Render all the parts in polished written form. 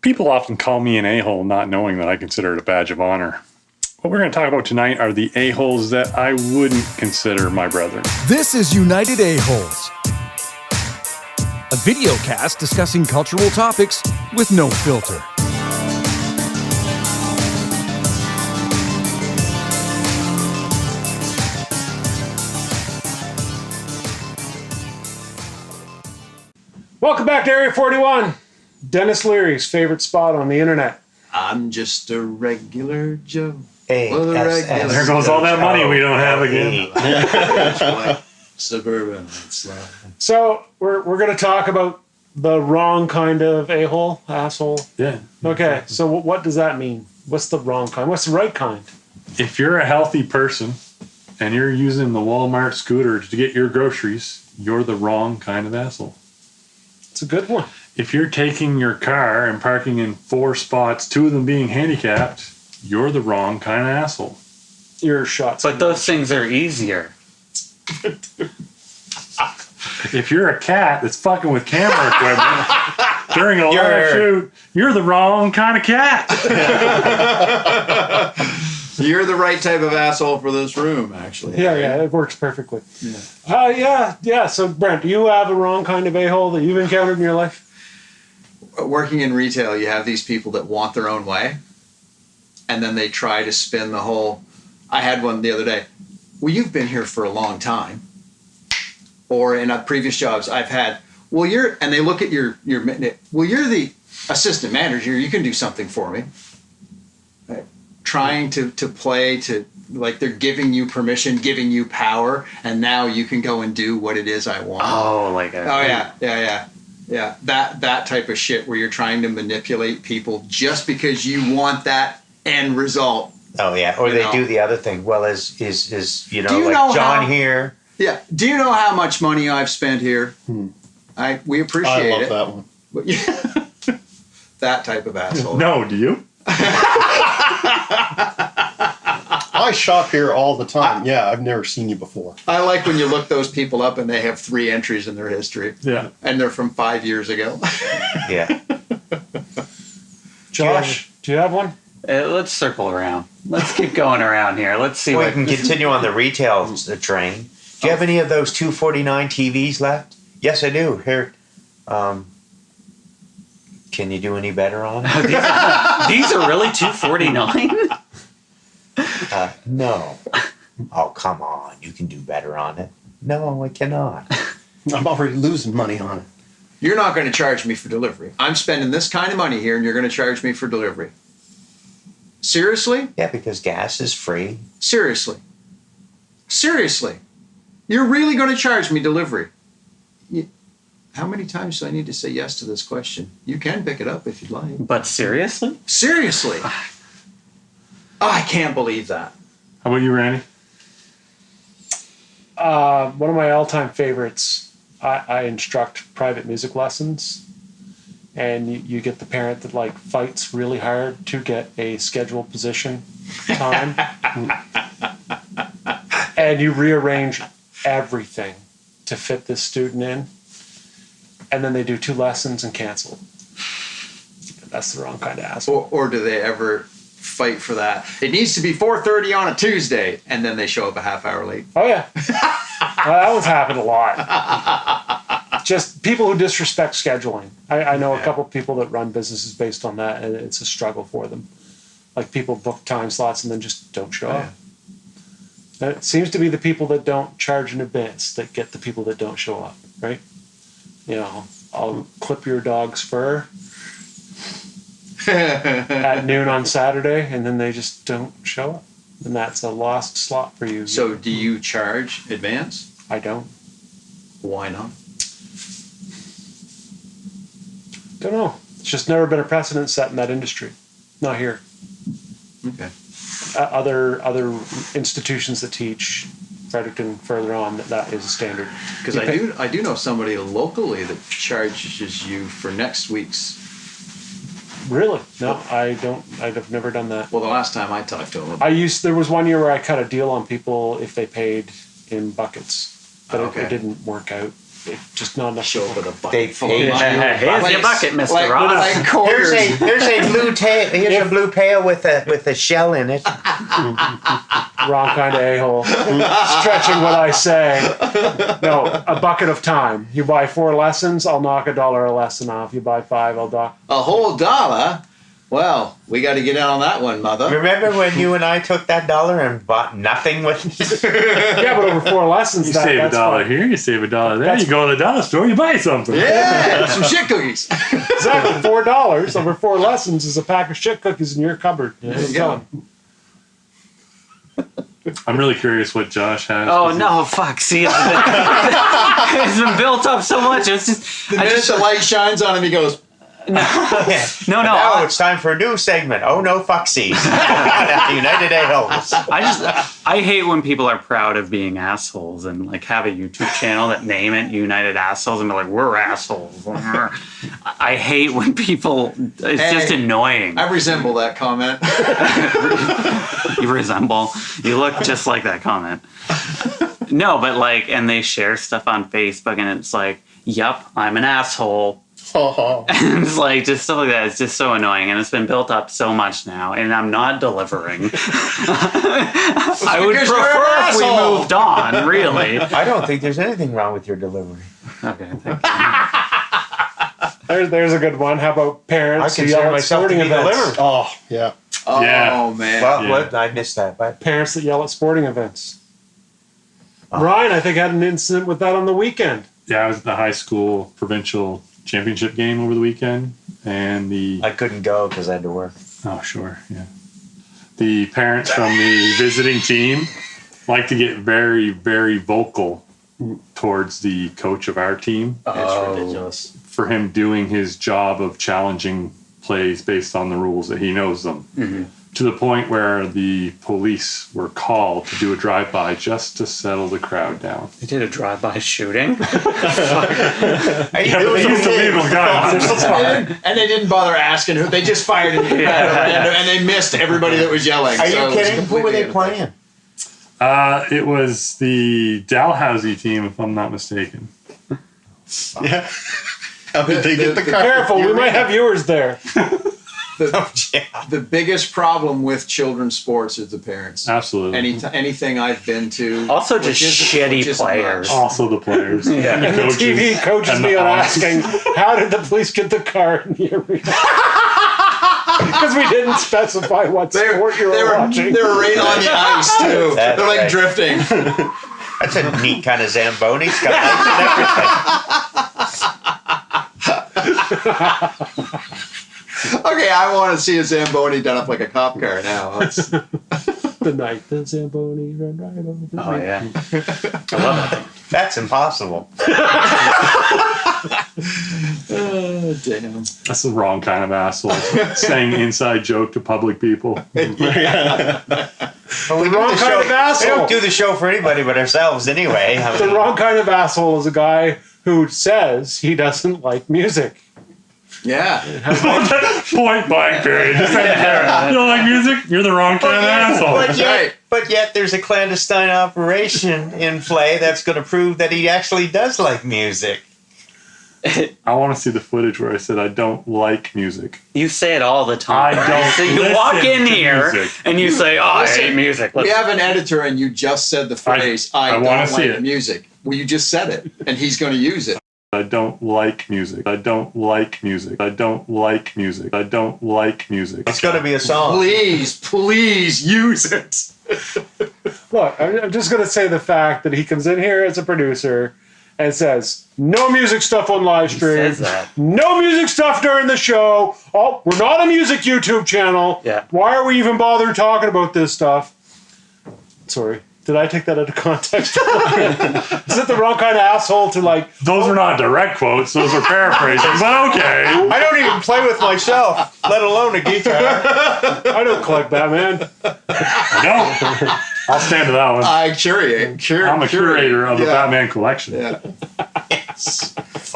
People often call me an a-hole, not knowing that I consider it a badge of honor. What we're going to talk about tonight are the a-holes that I wouldn't consider my brethren. This is United A-Holes, a video cast discussing cultural topics with no filter. Welcome back to Area 41, Dennis Leary's favorite spot on the internet. I'm just a regular Joe. There goes all that money we don't have again. Suburban. So we're going to talk about the wrong kind of a-hole, asshole. Yeah. Okay, so what does that mean? What's the wrong kind? What's the right kind? If you're a healthy person and you're using the Walmart scooter to get your groceries, you're the wrong kind of asshole. It's a good one. If you're taking your car and parking in 4 spots, 2 of them being handicapped, you're the wrong kind of asshole. Your shots. But those things are easier. If you're a cat that's fucking with camera equipment during a live shoot, you're the wrong kind of cat. You're the right type of asshole for this room, actually. Yeah, it works perfectly. Yeah. So, Brent, do you have a wrong kind of a-hole that you've encountered in your life? Working in retail, you have these people that want their own way, and then they try to spin the whole... I had one the other day. Well, you've been here for a long time. Or in previous jobs I've had, well, you're... And they look at your well, you're the assistant manager. You can do something for me. Right? Trying to play to... Like they're giving you permission, giving you power, and now you can go and do what it is I want. Oh, like a... Oh, yeah. That type of shit where you're trying to manipulate people just because you want that end result. Oh yeah, or they do the other thing. Well, is Do you know John how, here? Yeah. Do you know how much money I've spent here? We appreciate it. I love that one. That type of asshole. No, do you? I shop here all the time. I've never seen you before. I like when you look those people up and they have 3 entries in their history. Yeah. And they're from 5 years ago. Yeah. Josh, do you have one? Let's circle around. Let's keep going around here. Let's see We what... can continue on the retail train. Do you have any of those 249 TVs left? Yes, I do. Here. Can you do any better on it? These are really $249? No. Oh, come on. You can do better on it. No, I cannot. I'm already losing money on it. You're not going to charge me for delivery. I'm spending this kind of money here and you're going to charge me for delivery. Seriously? Yeah, because gas is free. Seriously. You're really going to charge me delivery? How many times do I need to say yes to this question? You can pick it up if you'd like. But seriously? Seriously? I can't believe that. How about you, Randy? One of my all-time favorites, I instruct private music lessons, and you get the parent that like fights really hard to get a scheduled position time, and you rearrange everything to fit this student in, and then they do 2 lessons and cancel. That's the wrong kind of asshole. Or do they ever fight for that? It needs to be 4:30 on a Tuesday, and then they show up a half hour late. Oh, yeah. That one's happened a lot. Just people who disrespect scheduling. I know a couple of people that run businesses based on that, and it's a struggle for them. Like people book time slots and then just don't show up. And it seems to be the people that don't charge in advance that get the people that don't show up, right? You know, I'll clip your dog's fur at noon on Saturday, and then they just don't show up. And that's a lost slot for you. So do you charge advance? I don't. Why not? Don't know. It's just never been a precedent set in that industry. Not here. Okay. Other institutions that teach Fredericton further on, that is a standard. Because I do know somebody locally that charges you for next week's. Really? No, I don't. I've never done that. Well, the last time I talked to him. There was one year where I cut a deal on people if they paid in buckets, but Okay. it didn't work out. just not enough. Show up people. with a bucket They full of paid money. Here's your bucket, Mr. Like, Ross. like quarters. Here's a blue tail. Here's a blue pail with a shell in it. Wrong kind of a-hole. Stretching what I say. No, a bucket of time. You buy 4 lessons, I'll knock $1 a lesson off. You buy 5, I'll knock. A whole $1? Well, we got to get in on that one, mother. Remember when you and I took that $1 and bought nothing with it? Yeah, but over 4 lessons, You save that's $1 fine. here, you save $1 there. That's- You go to the dollar store, you buy something. Yeah, some shit cookies. Exactly, $4 over 4 lessons is a pack of shit cookies in your cupboard. There you go. I'm really curious what Josh has. Oh no! Fuck! See, it's been built up so much. It's just The minute the light shines on him, he goes, no. Now it's time for a new segment. Oh no, fucksies. United A-holes. I hate when people are proud of being assholes and like have a YouTube channel that name it United Assholes and be like, we're assholes. I hate when people. It's just annoying. I resemble that comment. You resemble. You look just like that comment. No, but like, and they share stuff on Facebook, and it's like, "Yup, I'm an asshole." And it's like just stuff like that. It's just so annoying, and it's been built up so much now, and I'm not delivering. I would because you're an prefer if we asshole. moved on. Really. I don't think there's anything wrong with your delivery. Okay. Thank you. There's a good one. How about I parents who consider yell at myself to sporting be events? delivered. Oh, yeah. Oh, Yeah. man. Well, Yeah. what? I missed that. But Parents that yell at sporting events. Ryan, I think, had an incident with that on the weekend. Yeah, I was at the high school provincial championship game over the weekend, and I couldn't go because I had to work. oh sure, yeah, the parents from the visiting team like to get very, very vocal towards the coach of our team It's ridiculous. for him doing his job of challenging plays based on the rules that he knows them. To the point where the police were called to do a drive-by just to settle the crowd down. They did a drive-by shooting. Hey, Yeah, but they used illegal guns. And they didn't bother asking who. They just fired it at random, and they missed everybody that was yelling. Are so you it was kidding? Who were completely they playing? It was the Dalhousie team, if I'm not mistaken. Yeah. How did they get the car? Careful, we might have viewers there. The biggest problem with children's sports is the parents. Absolutely. Anything I've been to. Also, which just isn't- shitty which isn't players. much. Also the players. Yeah. And the And the TV coaches and me the on umps. asking, how did the police get the car in the arena? Because we didn't specify what sport you were watching. They were right on the ice, too. That's They're like right. drifting. That's a neat kind of Zamboni. It's got lights and everything. Okay, I want to see a Zamboni done up like a cop car now. That's- The night the Zamboni ran right over Oh me. yeah. I love that. That's impossible. Oh, damn. That's the wrong kind of asshole. Saying inside joke to public people. But we do wrong the kind show- of asshole. We don't do the show for anybody but ourselves anyway. I The mean, wrong kind of asshole is a guy who says he doesn't like music. Yeah. Point blank period. Just end there. You don't like music? You're the wrong kind of asshole. Right. But yet there's a clandestine operation in play that's going to prove that he actually does like music. I want to see the footage where I said I don't like music. You say it all the time. I don't So you listen walk in to here music. and you say, "Oh, I hate music." We Let's- have an editor, and you just said the phrase, I I don't wanna see like it. music. Well, you just said it, and he's going to use it. I don't like music. I don't like music. I don't like music. I don't like music. It's going to be a song. Please use it. Look, I'm just going to say the fact that he comes in here as a producer and says, no music stuff on live stream. says that. No music stuff during the show. Oh, we're not a music YouTube channel. Yeah. Why are we even bothering talking about this stuff? Sorry. Did I take that out of context? Is it the wrong kind of asshole to like... Those are not direct quotes. Those are paraphrasing. But okay. I don't even play with myself, let alone a guitar. I don't collect Batman. No. I'll stand to that one. I curate. I'm a curator of the Yeah. Batman collection. Yeah.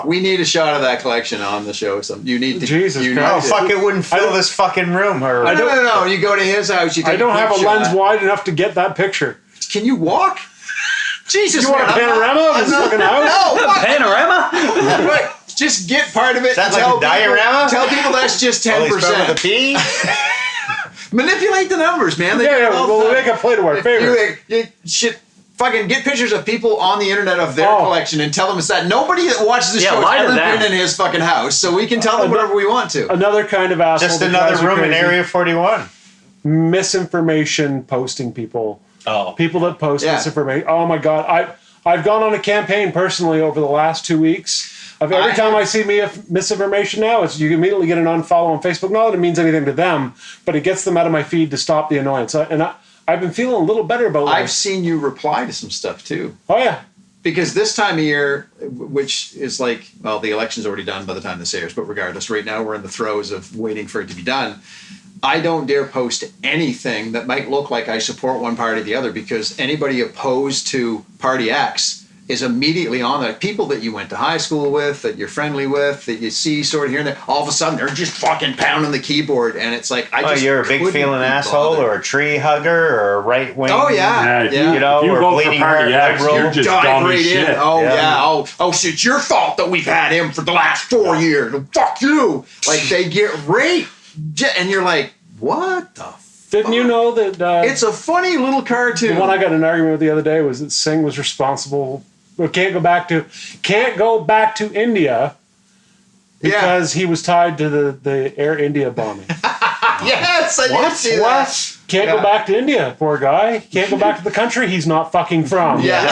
We need a shot of that collection on the show. You need to. Jesus you Christ. Oh, need to- fuck, it wouldn't fill this fucking room. Or No. You go to his house. You take I don't a have a quick lens shot. wide enough to get that picture. Can you walk? Jesus, You want a man, panorama of his fucking house? No, fuck. Panorama? Right. Just get part of it. that and like tell a diorama? Tell people that's just Only spelled with a 10%. P? Manipulate the numbers, man. They Yeah, do it yeah. all the We'll time. make a play to our favor. You should fucking get pictures of people on the internet of their Oh. collection and tell them it's that. Nobody that watches the Yeah, show lie has to ever them. been in his fucking house, so we can tell them whatever we want to. Another kind of asshole. Just that another drives me room in crazy. Area 41. Misinformation posting people. Oh. People that post Yeah. misinformation. Oh my God. I've gone on a campaign personally over the last 2 weeks of every time I see misinformation now, it's you immediately get an unfollow on Facebook. Not that it means anything to them, but it gets them out of my feed to stop the annoyance. I've been feeling a little better about I've life. seen you reply to some stuff too. Oh yeah. Because this time of year, which is like, well, the election's already done by the time this airs, but regardless, right now we're in the throes of waiting for it to be done. I don't dare post anything that might look like I support one party or the other, because anybody opposed to party X is immediately on there. People that you went to high school with, that you're friendly with, that you see sort of here and there, all of a sudden they're just fucking pounding the keyboard, and it's like, I Oh, just you're a big couldn't feeling be asshole bothered. or a tree hugger or a right wing. Oh yeah, if yeah. You know, if you or vote for bleeding Party heart X, liberal. you're just Dive dumb right as in. shit. Oh Yeah. yeah. Oh, so it's your fault that we've had him for the last 4 years. Fuck you. Like they get raped, and you're like, what the? Didn't you know that? It's a funny little cartoon. The one I got in an argument with the other day was that Singh was responsible. Well, can't go back to India because he was tied to the Air India bombing. Yes, I did see that. Can't Yeah. go back to India, poor guy. Can't go back to the country he's not fucking from. Yeah.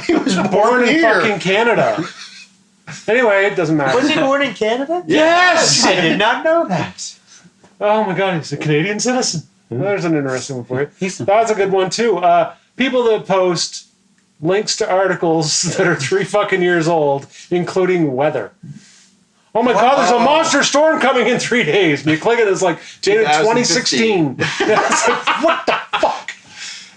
He was Born in here. fucking Canada. Anyway, it doesn't matter. Was he born in Canada? Yes! I did not know that. Oh my God, he's a Canadian citizen. There's an interesting one for you. He's- That's a good one too. People that post links to articles that are 3 fucking years old, including weather. Oh my God, there's a monster storm coming in 3 days. And you click it, it's like dated 2016. It's like, what the fuck?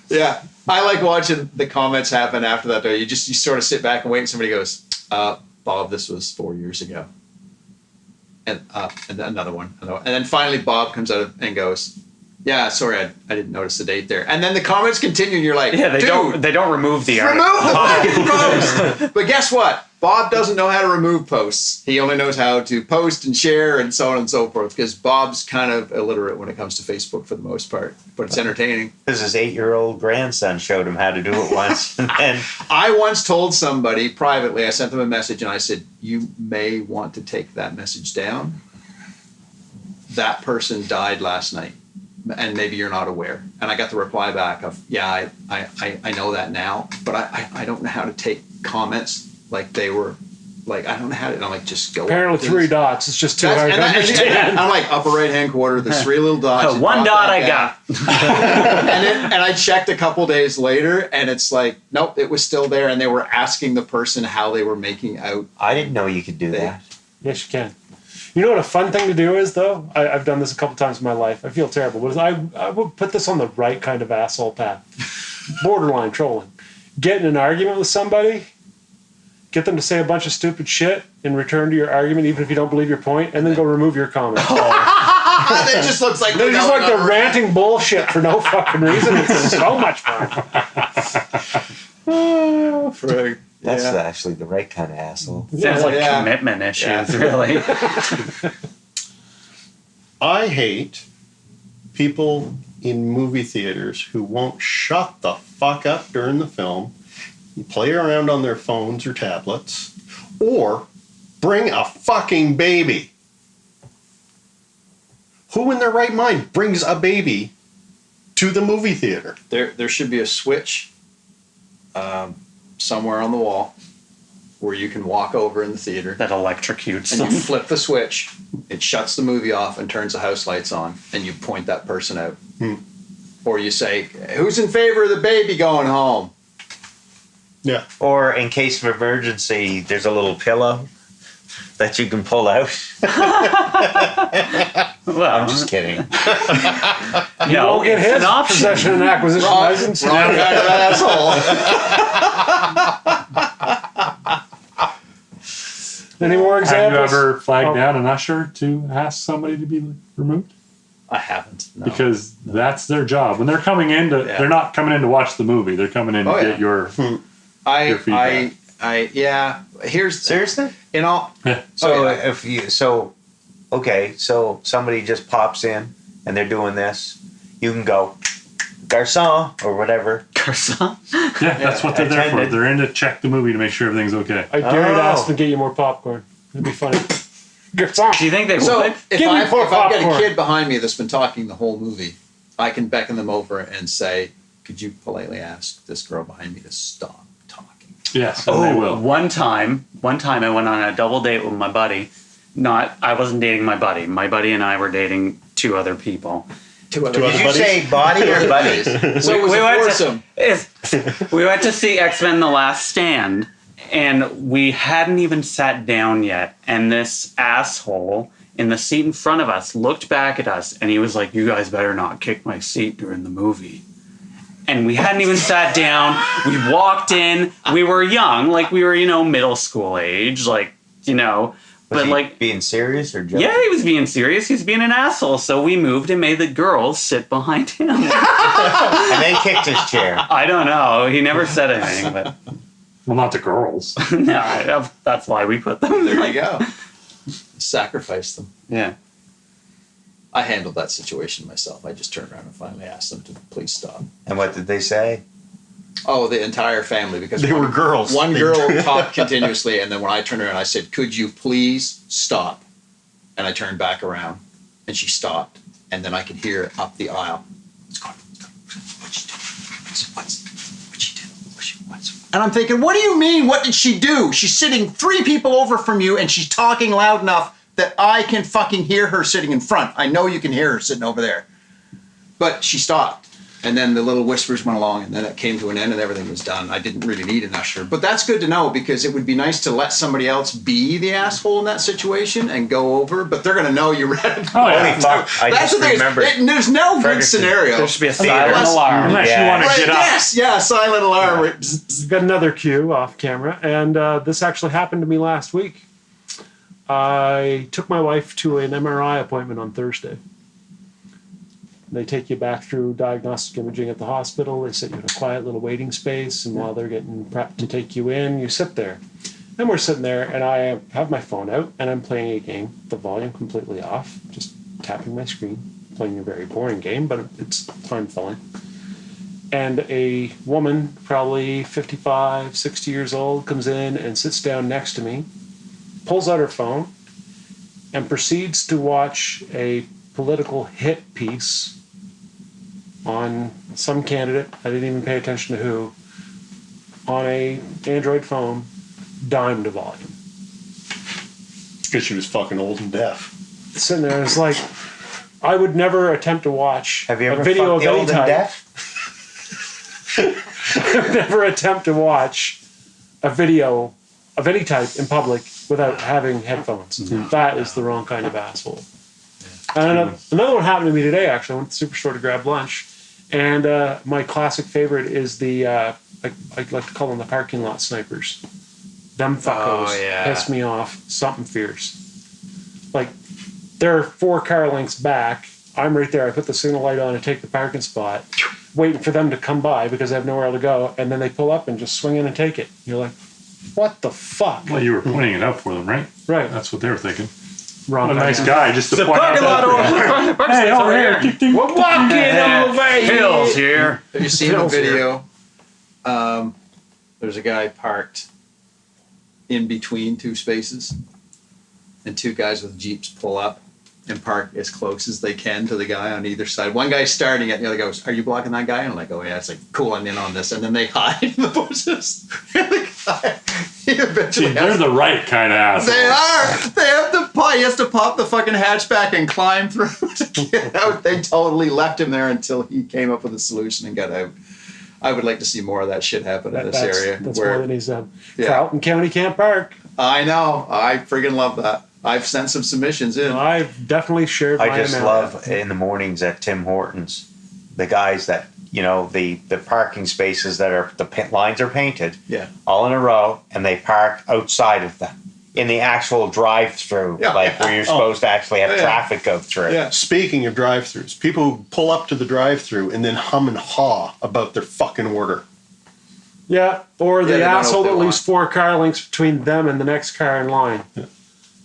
Yeah. I like watching the comments happen after that though. You sort of sit back and wait, and somebody goes, Bob, this was 4 years ago. And then another one. And then finally Bob comes out and goes, yeah, sorry, I didn't notice the date there. And then the comments continue, and you're like, Yeah, they dude, don't remove the remove article. the fucking post. But guess what? Bob doesn't know how to remove posts. He only knows how to post and share and so on and so forth, because Bob's kind of illiterate when it comes to Facebook for the most part. But it's entertaining. Because his 8-year-old grandson showed him how to do it once. And then I once told somebody privately, I sent them a message and I said, you may want to take that message down. That person died last night, and maybe you're not aware. And I got the reply back of, yeah, I know that now, but I don't know how to take comments like they were, like, I don't know how to, and I'm like, just go. Apparently 3 dots. It's just too That's- hard to and understand. I'm like, upper right hand corner, there's 3 little dots. you One drop dot that I down. got. And I checked a couple days later, and it's like, nope, it was still there, and they were asking the person how they were making out. I didn't know you could do that. Yes, you can. You know what a fun thing to do is, though? I've done this a couple times in my life. I feel terrible. But I would put this on the right kind of asshole path. Borderline trolling. Get in an argument with somebody, get them to say a bunch of stupid shit in return to your argument, even if you don't believe your point, and then go remove your comment. It just looks like They're just like they're ranting bullshit for no fucking reason. It's so much fun. That's actually the right kind of asshole. Sounds like Yeah. commitment issues, really. I hate people in movie theaters who won't shut the fuck up during the film, play around on their phones or tablets, or bring a fucking baby. Who in their right mind brings a baby to the movie theater? There should be a switch somewhere on the wall where you can walk over in the theater That electrocutes and them. you flip the switch, it shuts the movie off and turns the house lights on, and you point that person out. Or you say, who's in favor of the baby going home? Yeah. Or in case of emergency, there's a little pillow that you can pull out. Well, I'm just kidding. no, Don't get it's his an option. possession and acquisition license. Wrong kind of asshole. Any more Have examples? you ever flagged Oh. down an usher to ask somebody to be removed? I haven't. No. because that's their job. When they're coming in to, Yeah. they're not coming in to watch the movie. They're coming in to Oh, get yeah. your feedback. Here's Seriously? in all. So yeah. if you so somebody just pops in and they're doing this, you can go garçon or whatever. Garçon. Yeah, that's what they're there for. Attended. They're in to check the movie to make sure everything's okay. I dare you to ask Oh. them to get you more popcorn. It'd be funny. Do you think they So would? if Give me I've more got a popcorn. kid behind me that's been talking the whole movie, I can beckon them over and say, "Could you politely ask this girl behind me to stop talking?" Yes, and they will. One time I went on a double date with my buddy. I wasn't dating my buddy. My buddy and I were dating 2 other people. Two other other Did you buddies? say body or buddies? So it was a went foursome. we went to see X-Men: The Last Stand, and we hadn't even sat down yet. And this asshole in the seat in front of us looked back at us, and he was like, "You guys better not kick my seat during the movie." And we hadn't even sat down. We walked in. We were young, like we were, middle school age, like, Was but he like, being serious or joking? yeah, he was being serious. He was being an asshole. So we moved and made the girls sit behind him. And then kicked his chair. I don't know. He never said anything, but Well, not the girls. no, that's why we put them there. There you go. Sacrifice them. Yeah. I handled that situation myself. I just turned around and finally asked them to please stop. And what did they say? Oh, the entire family, because They were girls. One They- girl talked continuously, and then when I turned around, I said, "Could you please stop?" And I turned back around, and she stopped, and then I could hear it up the aisle. What's going on? What'd she do? What'd she do? And I'm thinking, what do you mean? What did she do? She's sitting 3 people over from you, and she's talking loud enough that I can fucking hear her sitting in front. I know you can hear her sitting over there. But she stopped. And then the little whispers went along, and then it came to an end, and everything was done. I didn't really need an usher. But that's good to know, because it would be nice to let somebody else be the asshole in that situation and go over. But they're going to know you read it. Oh, yeah. Holy fuck, I That's just the thing. remembered. There's no good Ferguson. scenario. There should be a Theater. silent alarm. Unless Yeah. you want to Right, get up. yes, yeah, silent alarm. Right. Bzz, bzz. Got another cue off camera, and this actually happened to me last week. I took my wife to an MRI appointment on Thursday. They take you back through diagnostic imaging at the hospital. They sit you in a quiet little waiting space, and while they're getting prepped to take you in, you sit there. And we're sitting there, and I have my phone out, and I'm playing a game, the volume completely off, just tapping my screen, playing a very boring game, but it's time filling. And a woman, probably 55, 60 years old, comes in and sits down next to me, pulls out her phone, and proceeds to watch a political hit piece on some candidate, I didn't even pay attention to who, on a Android phone, dimed to volume. Because she was fucking old and deaf. Sitting there, it's like, I would never attempt to watch Have you a ever video fucked of the any old and type. deaf? I would never attempt to watch a video of any type in public without having headphones. That is the wrong kind of asshole. And another one happened to me today, actually. I went to the superstore to grab lunch. And my classic favorite is the, I like to call them the parking lot snipers. Them fuckos Oh, yeah. piss me off something fierce. Like, they're 4 car lengths back. I'm right there. I put the signal light on and take the parking spot, waiting for them to come by because I have nowhere to go. And then they pull up and just swing in and take it. You're like, what the fuck? Well, you were pointing it out for them, right? Right. That's what they were thinking. Wrong What a kind nice of- guy just to The point out parking lot that. over. Hey, over here. Ding, ding, We're walking Yeah. over here. Hills here. Have you seen the Hills here. video? There's a guy parked in between 2 spaces, and 2 guys with Jeeps pull up and park as close as they can to the guy on either side. One guy's starting it, and the other goes, "Are you blocking that guy?" And I'm like, "Oh yeah." It's like, "Cool, I'm in on this." And then they hide in the bushes. And the guy, he eventually See, they're has the right kind of assholes. They are. They have to pop. He has to pop the fucking hatchback and climb through to get out. They totally left him there until he came up with a solution and got out. I would like to see more of that shit happen in this area. That's where more than he's done. Yeah. Carlton County can't park. I know. I friggin' love that. I've sent some submissions in. I've definitely shared my I just amount. love in the mornings at Tim Hortons, the guys that, the parking spaces that are, the lines are painted Yeah. all in a row, and they park outside of them. in the actual drive-through, Yeah. like where you're supposed to actually have Yeah. traffic go through. Yeah. Speaking of drive-throughs, people who pull up to the drive-through and then hum and haw about their fucking order. Yeah, or Yeah, the they don't know asshole what they that leaves want. 4 car lengths between them and the next car in line.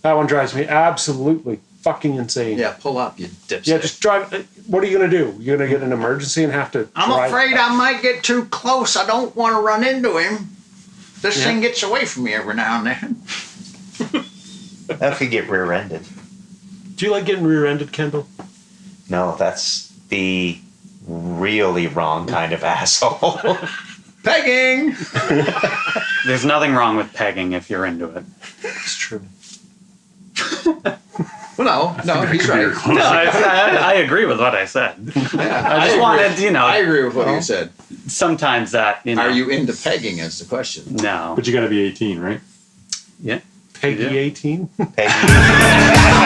That one drives me absolutely fucking insane. Yeah, pull up, you dipstick. Yeah, just drive. What are you gonna do? You're gonna get an emergency and have to. I'm drive afraid I might get too close. I don't want to run into him. This Yeah. thing gets away from me every now and then. That could get rear-ended. Do you like getting rear-ended, Kendall? No, that's the really wrong kind of asshole. Pegging! There's nothing wrong with pegging if you're into it. It's true. Well, no, he's right. No, I agree with what I said. Yeah, I just agree. wanted, you know, I agree with what you said. sometimes that, you know. Are you into pegging? Is the question. No. But you got to be 18, right? Yeah. Peggy Yeah. 18. Peggy.